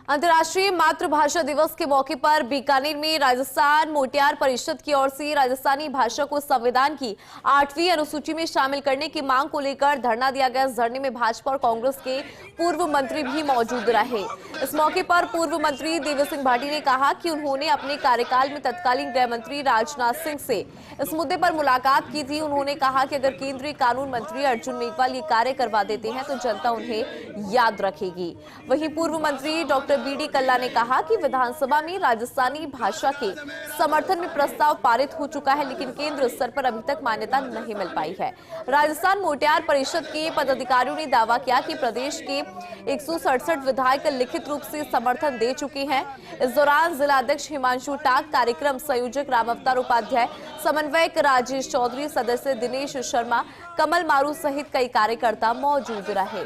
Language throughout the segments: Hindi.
अंतर्राष्ट्रीय मातृभाषा दिवस के मौके पर बीकानेर में राजस्थान मोटियार परिषद की ओर से राजस्थानी भाषा को संविधान की 8वीं अनुसूची में शामिल करने की मांग को लेकर धरना दिया गया। इस धरने में भाजपा और कांग्रेस के पूर्व मंत्री भी मौजूद रहे। इस मौके पर पूर्व मंत्री देवी सिंह भाटी ने कहा कि उन्होंने अपने कार्यकाल में तत्कालीन गृह मंत्री राजनाथ सिंह से इस मुद्दे पर मुलाकात की थी। उन्होंने कहा कि अगर केंद्रीय कानून मंत्री अर्जुन मेघवाल ये कार्य करवा देते हैं तो जनता उन्हें याद रखेगी। वहीं पूर्व मंत्री डॉक्टर बीडी कल्ला ने कहा कि विधानसभा में राजस्थानी भाषा के समर्थन में प्रस्ताव पारित हो चुका है, लेकिन केंद्र स्तर पर अभी तक मान्यता नहीं मिल पाई है। राजस्थान मोटियार परिषद के पदाधिकारियों ने दावा किया कि प्रदेश के 167 विधायक लिखित रूप से समर्थन दे चुके हैं। इस दौरान जिलाध्यक्ष हिमांशु टाक, कार्यक्रम संयोजक राम अवतार उपाध्याय, समन्वयक राजेश चौधरी, सदस्य दिनेश शर्मा, कमल मारू सहित कई कार्यकर्ता मौजूद रहे।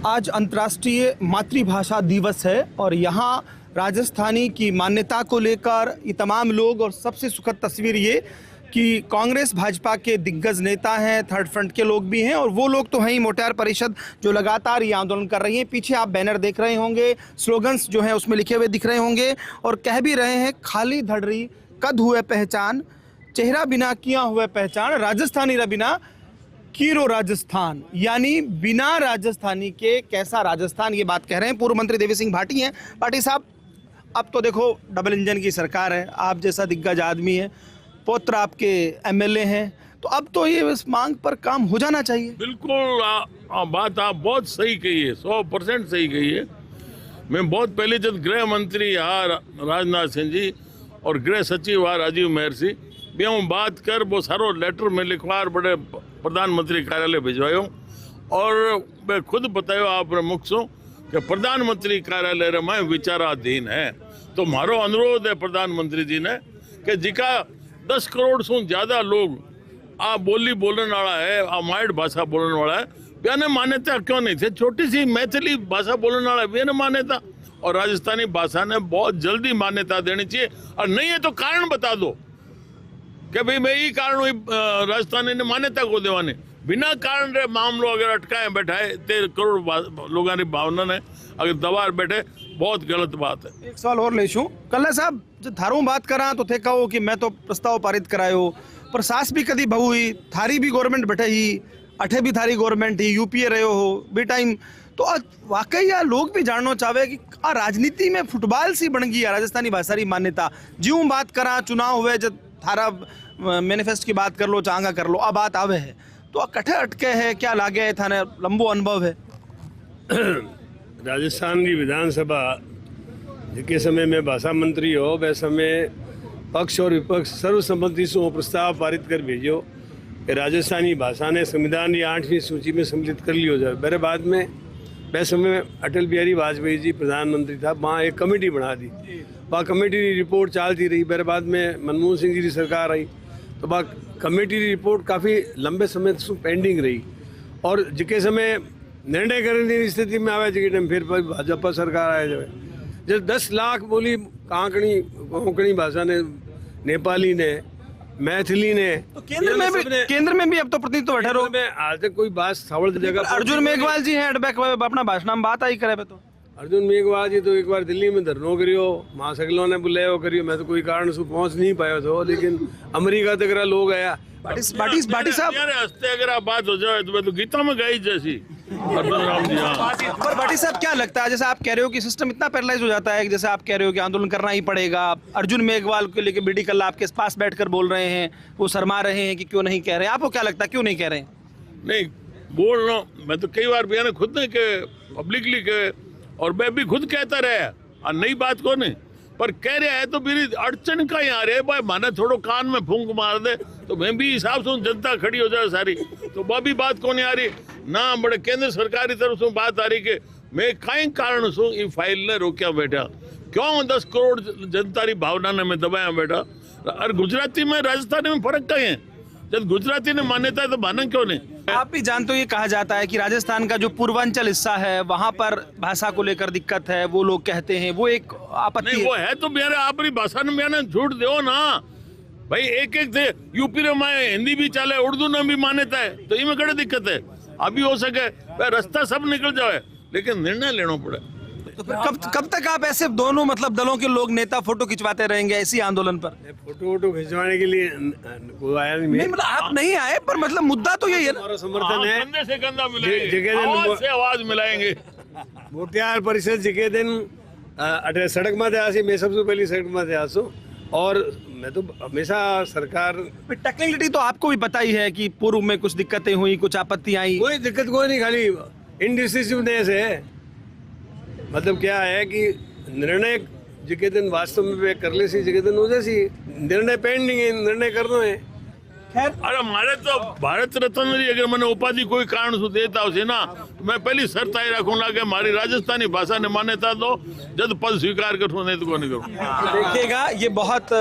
आज अंतर्राष्ट्रीय मातृभाषा दिवस है और यहाँ राजस्थानी की मान्यता को लेकर ये तमाम लोग, और सबसे सुखद तस्वीर ये कि कांग्रेस भाजपा के दिग्गज नेता हैं, थर्ड फ्रंट के लोग भी हैं, और वो लोग तो हैं ही मोटियार परिषद जो लगातार ये आंदोलन कर रही हैं। पीछे आप बैनर देख रहे होंगे, स्लोगन्स जो हैं उसमें लिखे हुए दिख रहे होंगे और कह भी रहे हैं, खाली धड़री कद हुए पहचान, चेहरा बिना किया हुए पहचान, राजस्थानी रबिना कीरो राजस्थान, यानी बिना राजस्थानी के कैसा राजस्थान, ये बात कह रहे हैं पूर्व मंत्री देवी सिंह भाटी हैं। भाटी साहब, अब तो देखो डबल इंजन की सरकार है, आप जैसा दिग्गज आदमी है, पुत्र आपके एमएलए हैं, तो अब तो ये इस मांग पर काम हो जाना चाहिए। बिल्कुल बात आप बहुत सही कही है, 100% सही कही है। मैं बहुत पहले जब गृह मंत्री राजनाथ सिंह जी और गृह सचिव राजीव महर्षि भी बात कर वो सारो लेटर में लिखवा बड़े प्रधानमंत्री कार्यालय भिजवायो, और मैं खुद बतायो आपने मुख सो कि प्रधानमंत्री कार्यालय रे में विचाराधीन है। तो मारो अनुरोध है प्रधानमंत्री जी ने कि जिका 10 करोड़ से ज्यादा लोग आ बोली बोलने वाला है, आ माइड भाषा बोलने वाला है, बेने मान्यता क्यों नहीं थे? छोटी सी मैथिली भाषा बोलने वाला बेने मान्यता, और राजस्थानी भाषा ने बहुत जल्दी मान्यता देनी चाहिए। और नहीं है तो कारण बता दो कि भाई मैं ये कारण हुई राजस्थानी ने मान्यता को देवाने, बिना कारण रे मामलो अगर अटकाए बैठाए 13 करोड़ लोगों की भावना ने अगर दबार बैठे, बहुत गलत बात है। एक सवाल और ले छू कल्ला साहब, जो थारू बात करा तो थे कहो कि मैं तो प्रस्ताव पारित करायो, पर सास भी कदी बहु हुई, थारी भी गवर्नमेंट बैठे ही, अठे भी थारी गवर्नमेंट ही, यूपीए रहे हो बे टाइम, तो वाकई यार लोग भी जानना चाहे कि राजनीति में फुटबॉल सी बन गई है राजस्थानी भाषा की मान्यता। ज्यों बात करा चुनाव हुए, जब थारा मैनिफेस्ट की बात कर लो, चांगा कर लो, अब बात आवे है तो कठे अटके है, क्या लागे है, थाने लंबो अनुभव है। राजस्थान की विधानसभा जिके समय में भाषा मंत्री हो, वह समय पक्ष और विपक्ष सर्वसम्मति से वो प्रस्ताव पारित कर भेजो कि राजस्थानी भाषा ने संविधान की 8वीं सूची में सम्मिलित कर लियो जाए। मेरे बाद में वह समय अटल बिहारी वाजपेयी जी प्रधानमंत्री था, वहाँ एक कमेटी बना दी, वहाँ कमेटी की रिपोर्ट चलती रही। मेरे बाद में मनमोहन सिंह जी की सरकार आई तो वहाँ कमेटी की रिपोर्ट काफ़ी लंबे समय तक पेंडिंग रही, और जिके समय निर्णय करने की स्थिति में आवे जिके टाइम फिर भाजपा सरकार आए जाए। जब 10 लाख बोली कोंकणी भाषा ने, नेपाली ने, मैथिली ने, तो केंद्र में भी अब तो प्रतिनिधित्व बैठे रहो में आज तक कोई बात सावल जगह। अर्जुन मेघवाल जी हैं अपना भाषण में बात आई करे तो अर्जुन मेघवाल जी तो एक बार दिल्ली में धरनो करियो, मां सगलों ने बुलायो करियो, मैं तो कोई कारण से पहुंच नहीं पाया था, लेकिन अमेरिका तक लोग आया। बाटी साहब, हंसते अगर आप बात हो जाए तो मैं तो गीता में गाई जैसी। पर बाटी साहब क्या लगता है, जैसे आप कह रहे हो कि सिस्टम इतना पैरालाइज हो जाता है कि जैसे आप कह रहे हो कि आंदोलन करना ही पड़ेगा, अर्जुन मेघवाल को लेकर बीडी कल्ला आपके पास बैठकर बोल रहे हैं, वो शर्मा रहे हैं कि क्यों नहीं कह रहे हैं, आपको क्या लगता है क्यों नहीं कह रहे हैं? नहीं बोल रहा हूँ मैं तो कई बार बयान खुद ने के पब्लिकली के, और मैं भी खुद कहता रहा, नई बात को नहीं, पर कह रहा है तो मेरी अड़चन का यहाँ रहे भाई, माने थोड़ो कान में फूंक मार दे तो मैं भी हिसाब से जनता खड़ी हो जाए सारी, तो वह भी बात को नहीं आ रही ना। बड़े केंद्र सरकार की तरफ से बात आ रही कि मैं कई कारण से ये फाइल ने रोकिया बैठा, क्यों 10 करोड़ जनता की भावना ने मैं दबाया बैठा। और गुजराती में राजस्थानी में फर्क कहीं है, जब गुजराती ने मान्यता है तो माना क्यों नहीं? आप भी जानते हो ये कहा जाता है कि राजस्थान का जो पूर्वांचल हिस्सा है वहां पर भाषा को लेकर दिक्कत है, वो लोग कहते हैं, वो एक आपत्ति नहीं, वो है तो मेरे अपनी भाषा में मैंने झूठ दो ना, भाई एक थे यूपी में मैं हिंदी भी चले उर्दू में भी मान्यता है, तो इनमें कड़े दिक्कत है। अभी हो सके भाई रास्ता सब निकल जाए, लेकिन निर्णय लेना पड़े। तो फिर कब तक आप ऐसे दोनों मतलब दलों के लोग नेता फोटो खिंचवाते रहेंगे ऐसी आंदोलन पर? फोटो खिंचवाने के लिए कोई आया नहीं। मतलब आप नहीं आए, पर मतलब मुद्दा तो यही है ना। हमारा समर्थन है। कंधे से कंधा मिलाएंगे, जगह आवाज से आवाज मिलाएंगे। मोटियार परिषद जे दिन अटे सड़क में आसी, मैं सबसे पहली सड़क में आसू, और मैं तो हमेशा सरकार टेक्निकलिटी तो आपको भी पता ही है कि पूर्व में कुछ दिक्कतें हुई, कुछ आपत्ति आई। कोई दिक्कत कोई नहीं, खाली इनडिसिसिवनेस है। मतलब क्या है कि निर्णय जिके दिन वास्तव में वे कर ले सी, जिके दिन हो जैसी निर्णय पेंडिंग है, निर्णय करना है। खैर अरे मारे तो भारत रत्न री अगर मैंने उपाधि कोई कारण से देता हो ना, तो मैं पहली शर्त आई रखूंगा कि हमारी राजस्थानी भाषा ने मान्यता दो, जब पद स्वीकार करूँ, नहीं तो कोई नहीं करूँ। देखिएगा, ये बहुत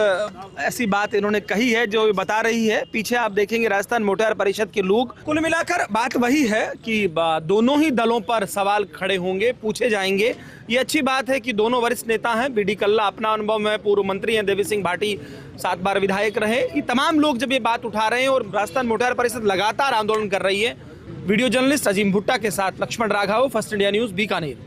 ऐसी बात इन्होंने कही है जो बता रही है। पीछे आप देखेंगे राजस्थान मोटियार परिषद के लोग। कुल मिलाकर बात वही है कि दोनों ही दलों पर सवाल खड़े होंगे, पूछे जाएंगे। ये अच्छी बात है कि दोनों वरिष्ठ नेता हैं। बी डी कल्ला अपना अनुभव में पूर्व मंत्री हैं, देवी सिंह भाटी 7 बार विधायक रहे। ये तमाम लोग जब ये बात उठा रहे हैं और राजस्थान मोटियार परिषद लगातार आंदोलन कर रही है। वीडियो जर्नलिस्ट अजीम भुट्टा के साथ Lakshman Raghav, First India News, Bikaner.